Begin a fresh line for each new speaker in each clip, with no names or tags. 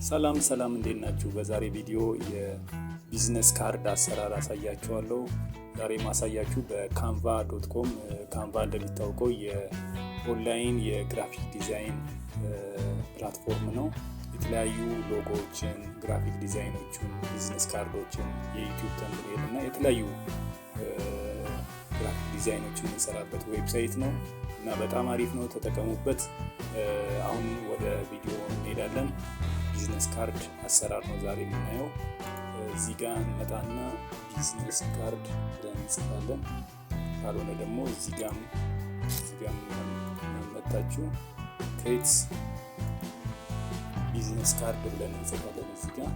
ሰላም እንዴት ናችሁ? በዛሬ ቪዲዮ የቢዝነስ ካርድ አሰራር አሳያችኋለሁ። ዛሬ ማሳያችሁ በcanva.com ካንቫ እንደሚታወቀው የኦንላይን የግራፊክ ዲዛይን ፕላትፎርም ነው። የተለያዩ ሎጎዎችን፣ ግራፊክ ዲዛይኖችን፣ ቢዝነስ ካርዶችን፣ የዩቲዩብ ተምብኔል እና የተለያዩ ግራፊክ ዲዛይኖችን የምንሰራበት ዌብሳይት ነው እና በጣም አሪፍ ነው፣ ተጠቀሙበት። አሁን ወደ ቪዲዮ እንሄዳለን። ቢዝነስ ካርድ አሰራር ነው ዛሬ የምናየው። እዚህ ጋር እንመጣና ቢዝነስ ካርድ ብለን እንጽፋለን። ካልሆነ ደግሞ እዚህ ጋር መጣችሁ ክሬት ቢዝነስ ካርድ ብለን እንጽፋለን። እዚህ ጋር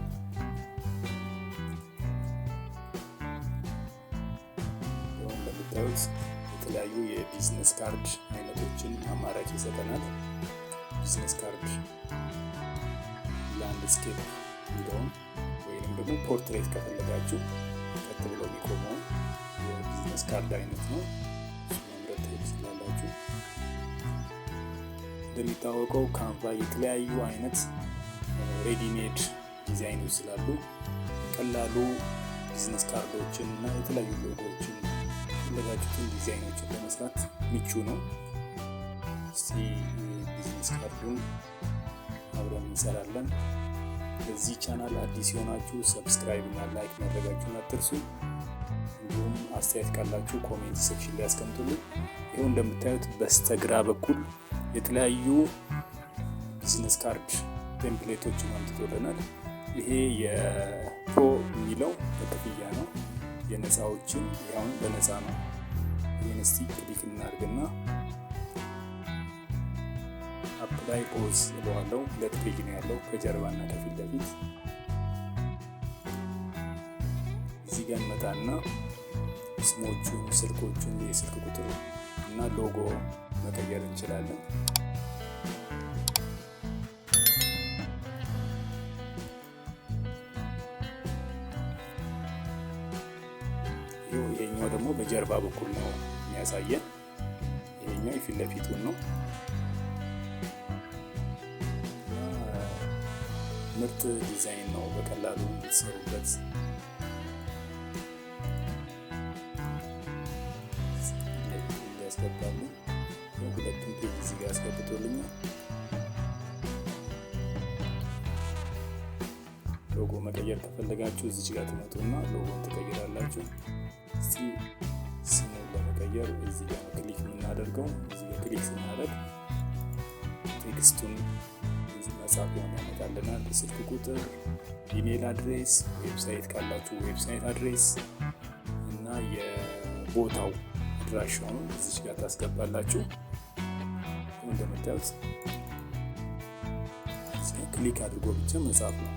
እንደምታዩት የተለያዩ የቢዝነስ ካርድ አይነቶችን አማራጭ ይሰጠናል። ቢዝነስ ካርድ ላንድስኬፕ የሚለውን ወይንም ደግሞ ፖርትሬት ከፈለጋችሁ ቀጥ ብሎ የሚቆመውን የቢዝነስ ካርድ አይነት ነው። መምረጥ ትችላላችሁ። እንደሚታወቀው ካንቫ የተለያዩ አይነት ሬዲሜድ ዲዛይኖች ስላሉ ቀላሉ ቢዝነስ ካርዶችን እና የተለያዩ ሎጎዎችን የፈለጋችሁትን ዲዛይኖችን ለመስራት ምቹ ነው። እስቲ ቢዝነስ ካርዱን አብረን እንሰራለን። በዚህ ቻናል አዲስ የሆናችሁ ሰብስክራይብ እና ላይክ ማድረጋችሁን አትርሱ። እንዲሁም አስተያየት ካላችሁ ኮሜንት ሴክሽን ላይ አስቀምጡልኝ። ይኸው እንደምታዩት በስተግራ በኩል የተለያዩ ቢዝነስ ካርድ ቴምፕሌቶችን አምጥቶልናል። ይሄ የፕሮ የሚለው በክፍያ ነው። የነፃዎችን ያውን በነፃ ነው። ይህን እስቲ ክሊክ እናድርግና አፕላይ ፖዝ እለዋለሁ። ሁለት ፔጅ ነው ያለው ከጀርባና ከፊት ለፊት። እዚህ ጋር እንመጣና ስሞቹን፣ ስልኮቹን፣ የስልክ ቁጥር እና ሎጎ መቀየር እንችላለን። ይሄኛው ደግሞ በጀርባ በኩል ነው የሚያሳየን። ይሄኛው የፊት ለፊቱን ነው። ምርጥ ዲዛይን ነው፣ በቀላሉ የምትሰሩበት። ያስገባልኝ ሁለቱም ፔጅ እዚህ ጋር ያስገብቶልኛል። ሎጎ መቀየር ከፈለጋችሁ እዚች ጋር ትመጡና ሎጎን ትቀይራላችሁ። እስቲ ስሙን ለመቀየር እዚህ ጋር ክሊክ የምናደርገው። እዚህ ጋር ክሊክ ስናደርግ ቴክስቱን መጻፊያውን ያመጣልናል። ስልክ ቁጥር፣ ኢሜል አድሬስ፣ ዌብሳይት ካላችሁ ዌብሳይት አድሬስ እና የቦታው አድራሻውን እዚች ጋር ታስገባላችሁ። እንደምታዩት እዚህ ጋር ክሊክ አድርጎ ብቻ መጻፍ ነው።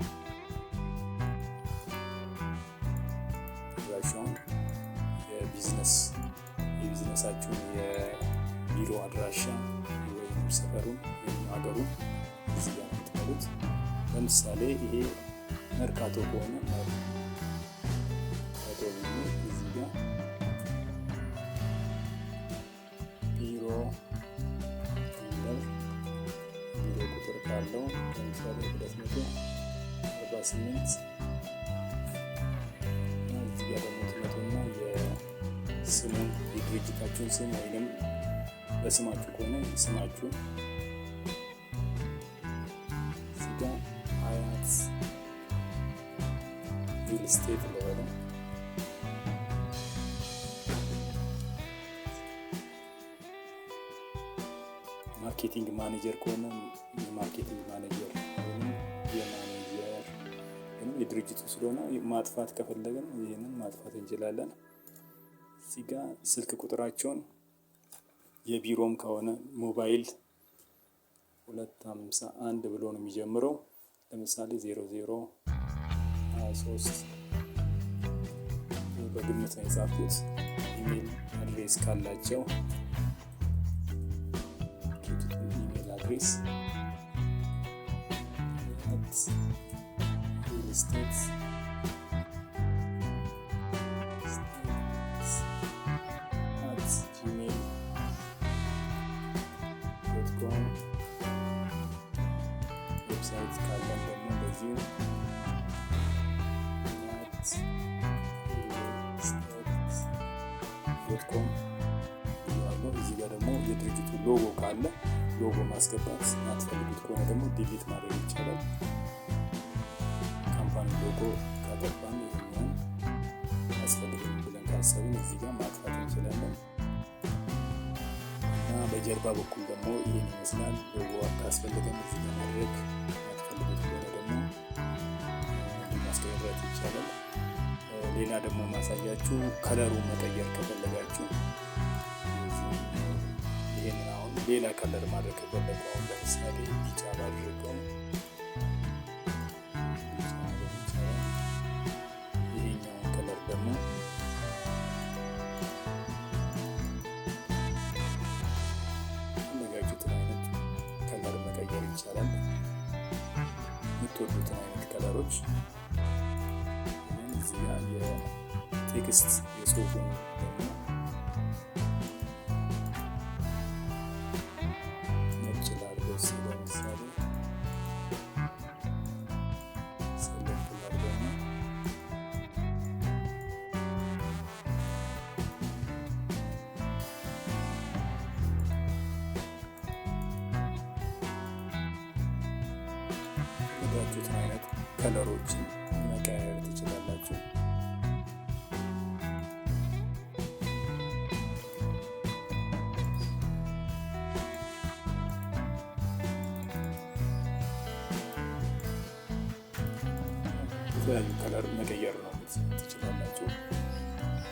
አድራሻውን የቢዝነሳችሁን የቢሮ አድራሻ ወይም ሰፈሩን ወይም ሀገሩን እዚህ ጋር የምትመሩት። ለምሳሌ ይሄ መርካቶ ከሆነ መርካቶ ነው። እዚህ ጋር ቢሮ ቁጥር ካለው ለምሳሌ 248 እዚህ ጋር ደግሞ ትመጡና የስሙን የድርጅታችሁን ስም ወይም በስማችሁ ከሆነ ስማችሁን አያት ሪል ስቴት ለሆነ ማርኬቲንግ ማኔጀር ከሆነ የማርኬቲንግ ማኔጀር ወይም የማኔጀር ወይም የድርጅቱ ስለሆነ ማጥፋት ከፈለግን ይህንን ማጥፋት እንችላለን። እዚህ ጋር ስልክ ቁጥራቸውን የቢሮም ከሆነ ሞባይል 251 ብሎ ነው የሚጀምረው። ለምሳሌ 0023 በግምት ነው የጻፍኩት። ኢሜል አድሬስ ካላቸው ኢሜል አድሬስ ሪል ስቴት gmail.com ዌብሳይት ካለን ደግሞ እንደዚሁ .com ያለው እዚህ ጋር ደግሞ የድርጅቱ ሎጎ ካለ ሎጎ ማስገባት ማትፈልጉት ከሆነ ደግሞ ዲሊት ማድረግ ይቻላል። ካምፓኒ ሎጎ ካጠፋን ይሄን አስፈልገን ብለን ካሰብን እዚህ ጋር ማጥፋት እንችላለን። እና በጀርባ በኩል ደግሞ ይሄን ይመስላል። ሎጎ ካስፈልገን እዚህ ጋር ማድረግ ማትፈልጉት ከሆነ ደግሞ ማስቀየር ይቻላል። ሌላ ደግሞ ማሳያችሁ ከለሩን መቀየር ከፈለጋችሁ ይሄንን አሁን ሌላ ከለር ማድረግ ከፈለጋችሁ አሁን ለምሳሌ ቢጫ ባድርገው ይሄኛውን ከለር ደግሞ ፈለጋችሁትን አይነት ከለር መቀየር ይቻላል። የምትወዱትን አይነት ከለሮች እዚህ ጋር የቴክስት የጽሁፉን ደግሞ ነጭ ላድርገው። ለምሳሌ ሰሌክት ላድርገውና የፈለጋችሁትን አይነት ከለሮችን መቀያየር ትችላላችሁ። የተለያዩ ከለር መቀየር ነው ትችላላችሁ።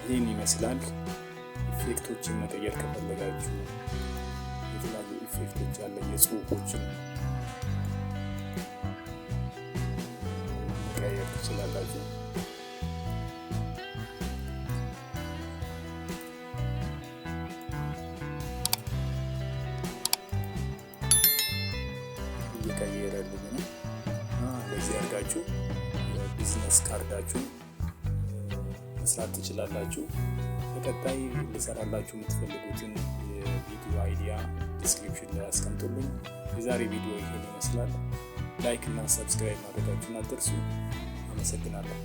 ይህን ይመስላል። ኢፌክቶችን መቀየር ከፈለጋችሁ የተለያዩ ኢፌክቶች አለ። የጽሁፎችን መቀየር ትችላላችሁ። እየቀየረልኝ ነው። በዚህ አድርጋችሁ ቢዝነስ ካርዳችሁን መስራት ትችላላችሁ። በቀጣይ ልሰራላችሁ የምትፈልጉትን የቪዲዮ አይዲያ ዲስክሪፕሽን ላይ አስቀምጡልኝ። የዛሬ ቪዲዮ ይሄን ይመስላል። ላይክ እና ሰብስክራይብ ማድረጋችሁን አትርሱ። አመሰግናለሁ።